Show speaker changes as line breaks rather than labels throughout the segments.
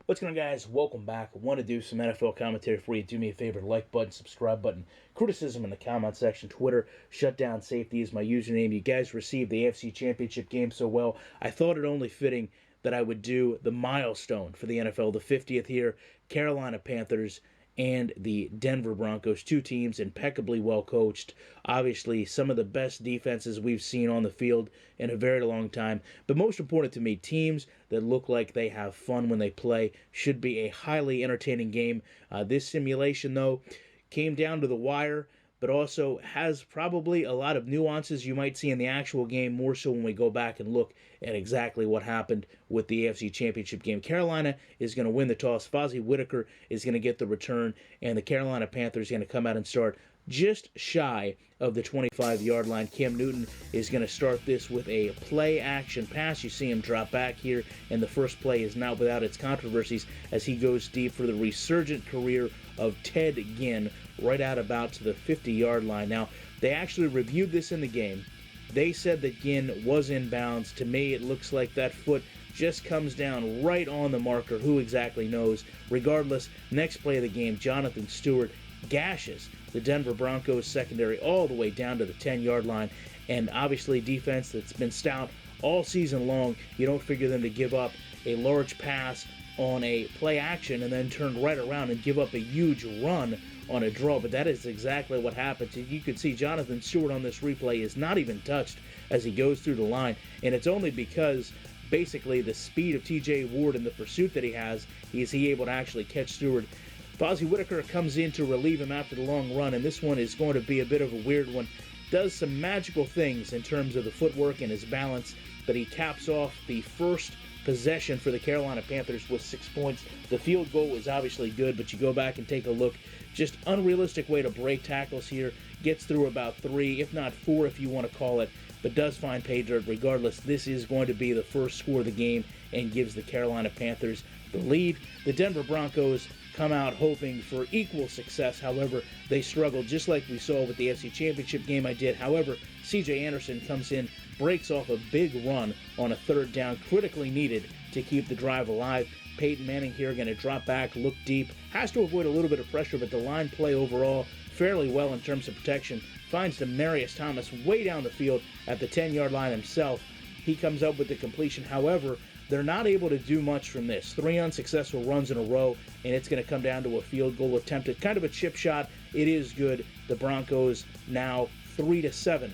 What's going on, guys? Welcome back. I want to do some NFL commentary for you. Do me a favor, like button, subscribe button, criticism in the comment section, Twitter, shutdown safety is my username. You guys received the AFC Championship game so well, I thought it only fitting that I would do the milestone for the NFL, the 50th here, Carolina Panthers and the Denver Broncos, two teams impeccably well coached. Obviously, some of the best defenses we've seen on the field in a very long time. But most important to me, teams that look like they have fun when they play. Should be a highly entertaining game. This simulation, though, came down to the wire, but also has probably a lot of nuances you might see in the actual game, more so when we go back and look at exactly what happened with the AFC Championship game. Carolina is going to win the toss. Fozzie Whitaker is going to get the return, and the Carolina Panthers are going to come out and start just shy of the 25-yard line. Cam Newton is going to start this with a play-action pass. You see him drop back here, and the first play is not without its controversies as he goes deep for the resurgent career of Ted Ginn right out about to the 50-yard line. Now, they actually reviewed this in the game. They said that Ginn was in bounds. To me, it looks like that foot just comes down right on the marker. Who exactly knows? Regardless, next play of the game, Jonathan Stewart gashes the Denver Broncos secondary all the way down to the 10-yard line. And obviously, defense that's been stout all season long, you don't figure them to give up a large pass on a play action and then turn right around and give up a huge run on a draw. But that is exactly what happens. You can see Jonathan Stewart on this replay is not even touched as he goes through the line, and it's only because basically the speed of TJ Ward and the pursuit that he has, is he able to actually catch Stewart. Fozzie Whitaker comes in to relieve him after the long run, and this one is going to be a bit of a weird one. Does some magical things in terms of the footwork and his balance, but he caps off the first possession for the Carolina Panthers with 6 points. The field goal was obviously good, but you go back and take a look. Just unrealistic way to break tackles here. Gets through about 3, if not 4 if you want to call it, but does find pay dirt. Regardless, this is going to be the first score of the game and gives the Carolina Panthers the lead. The Denver Broncos come out hoping for equal success. However, they struggled just like we saw with the AFC Championship game I did. However, C.J. Anderson comes in, breaks off a big run on a third down, critically needed to keep the drive alive. Peyton Manning here going to drop back, look deep, has to avoid a little bit of pressure, but the line play overall fairly well in terms of protection. Finds Demaryius Thomas way down the field at the 10-yard line himself. He comes up with the completion. However, they're not able to do much from this. 3 unsuccessful runs in a row, and it's going to come down to a field goal attempted. Kind of a chip shot. It is good. The Broncos now 3-7.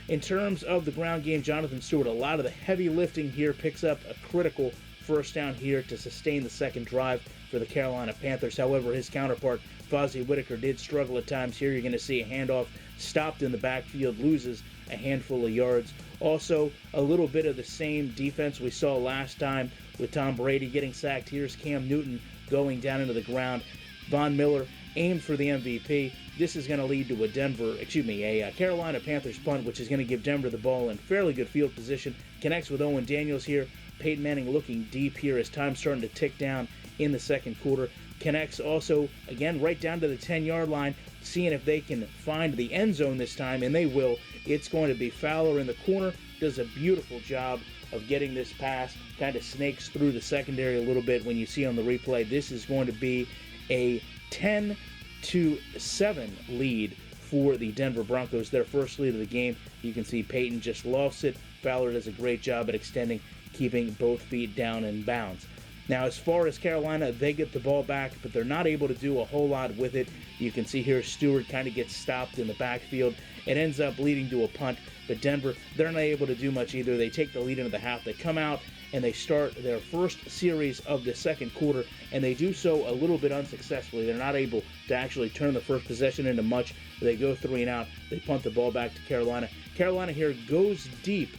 In terms of the ground game, Jonathan Stewart, a lot of the heavy lifting here, picks up a critical first down here to sustain the second drive for the Carolina Panthers. However, his counterpart, Fozzie Whitaker, did struggle at times. Here you're going to see a handoff stopped in the backfield, loses a handful of yards. Also, a little bit of the same defense we saw last time with Tom Brady getting sacked. Here's Cam Newton going down into the ground. Von Miller aimed for the MVP. This is going to lead to a Carolina Panthers punt, which is going to give Denver the ball in fairly good field position. Connects with Owen Daniels here. Peyton Manning looking deep here as time's starting to tick down in the second quarter. Connects also, again, right down to the 10-yard line, seeing if they can find the end zone this time, and they will. It's going to be Fowler in the corner. Does a beautiful job of getting this pass. Kind of snakes through the secondary a little bit when you see on the replay. This is going to be a 10-7 lead for the Denver Broncos, their first lead of the game. You can see Peyton just lofts it. Fowler does a great job at extending, keeping both feet down in bounds. Now, as far as Carolina, they get the ball back, but they're not able to do a whole lot with it. You can see here Stewart kind of gets stopped in the backfield. It ends up leading to a punt, but Denver, they're not able to do much either. They take the lead into the half. They come out and they start their first series of the second quarter, and they do so a little bit unsuccessfully. They're not able to actually turn the first possession into much. They go 3 and out. They punt the ball back to Carolina. Carolina here goes deep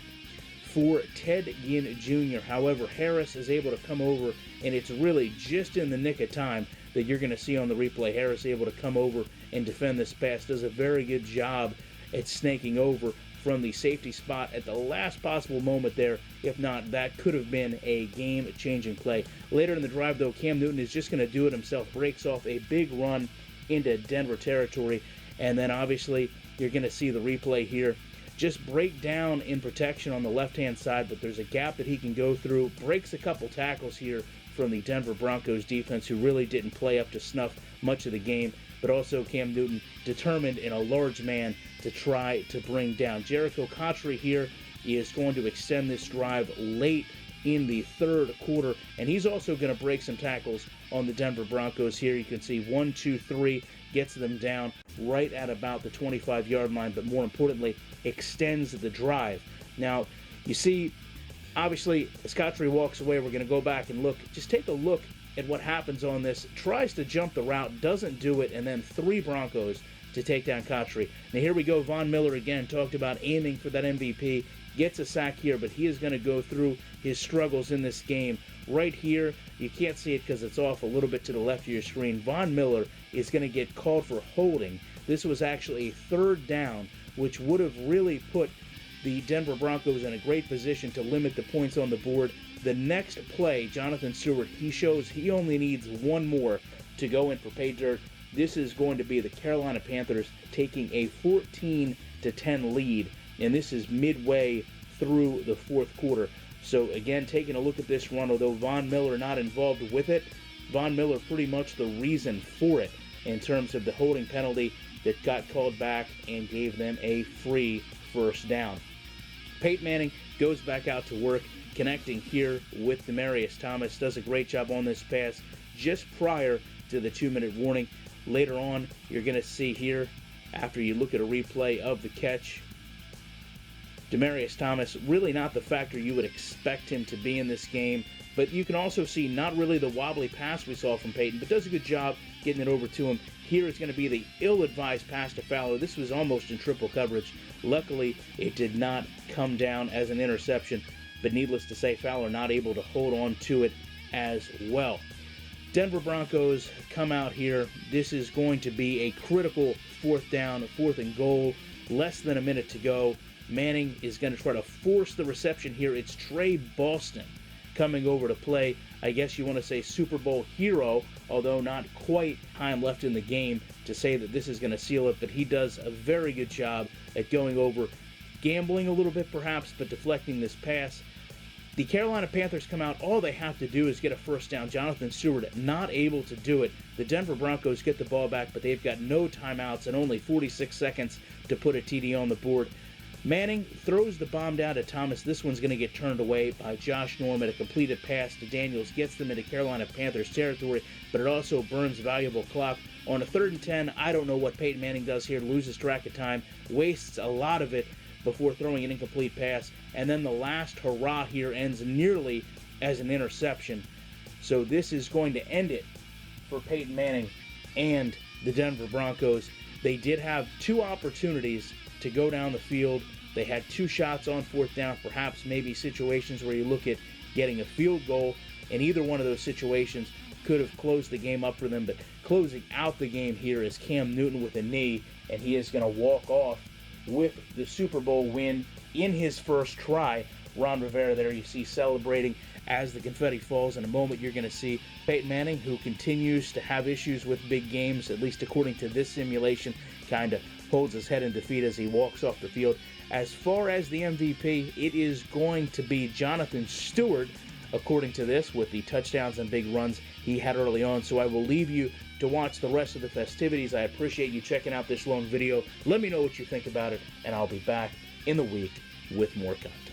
for Ted Ginn Jr. However, Harris is able to come over, and it's really just in the nick of time that you're going to see on the replay. Harris able to come over and defend this pass. Does a very good job at snaking over from the safety spot at the last possible moment there. If not, that could have been a game-changing play. Later in the drive, though, Cam Newton is just going to do it himself. Breaks off a big run into Denver territory. And then, obviously, you're going to see the replay here. Just break down in protection on the left-hand side, but there's a gap that he can go through. Breaks a couple tackles here from the Denver Broncos defense, who really didn't play up to snuff much of the game, but also Cam Newton determined in a large man to try to bring down. Jericho Cotchery here is going to extend this drive late in the third quarter, and he's also going to break some tackles on the Denver Broncos here. You can see 1, 2, 3, gets them down right at about the 25-yard line, but more importantly, extends the drive. Now, you see, obviously, as Cotchery walks away, we're going to go back and look. Just take a look at what happens on this. Tries to jump the route, doesn't do it, and then 3 Broncos to take down Cotchery. Now here we go. Von Miller again talked about aiming for that MVP. Gets a sack here, but he is going to go through his struggles in this game. Right here, you can't see it because it's off a little bit to the left of your screen. Von Miller is going to get called for holding. This was actually a third down, which would have really put the Denver Broncos in a great position to limit the points on the board. The next play, Jonathan Stewart, he shows he only needs one more to go in for pay dirt. This is going to be the Carolina Panthers taking a 14-10 lead, and this is midway through the fourth quarter. So again, taking a look at this run, although Von Miller not involved with it, Von Miller pretty much the reason for it in terms of the holding penalty that got called back and gave them a free first down. Peyton Manning goes back out to work, connecting here with Demaryius Thomas. Does a great job on this pass just prior to the 2-minute warning. Later on, you're going to see here, after you look at a replay of the catch, Demaryius Thomas, really not the factor you would expect him to be in this game, but you can also see not really the wobbly pass we saw from Peyton, but does a good job getting it over to him. Here is going to be the ill-advised pass to Fowler. This was almost in triple coverage. Luckily, it did not come down as an interception, but needless to say, Fowler not able to hold on to it as well. Denver Broncos come out here. This is going to be a critical fourth down, 4th and goal, less than a minute to go. Manning is going to try to force the reception here. It's Trey Boston coming over to play, I guess you want to say Super Bowl hero, although not quite time left in the game to say that this is going to seal it, but he does a very good job at going over, gambling a little bit perhaps, but deflecting this pass. The Carolina Panthers come out. All they have to do is get a first down. Jonathan Stewart not able to do it. The Denver Broncos get the ball back, but they've got no timeouts and only 46 seconds to put a TD on the board. Manning throws the bomb down to Thomas. This one's going to get turned away by Josh Norman. A completed pass to Daniels gets them into Carolina Panthers territory, but it also burns valuable clock. On a 3rd and 10, I don't know what Peyton Manning does here. Loses track of time, wastes a lot of it before throwing an incomplete pass, and then the last hurrah here ends nearly as an interception. So this is going to end it for Peyton Manning and the Denver Broncos. They did have 2 opportunities to go down the field. They had 2 shots on 4th down, perhaps maybe situations where you look at getting a field goal, and either one of those situations could have closed the game up for them. But closing out the game here is Cam Newton with a knee, and he is going to walk off with the Super Bowl win in his first try. Ron Rivera there you see celebrating as the confetti falls. In a moment you're going to see Peyton Manning, who continues to have issues with big games, at least according to this simulation, kind of holds his head in defeat as he walks off the field. As far as the MVP, it is going to be Jonathan Stewart, according to this, with the touchdowns and big runs he had early on. So I will leave you to watch the rest of the festivities. I appreciate you checking out this long video. Let me know what you think about it, and I'll be back in the week with more content.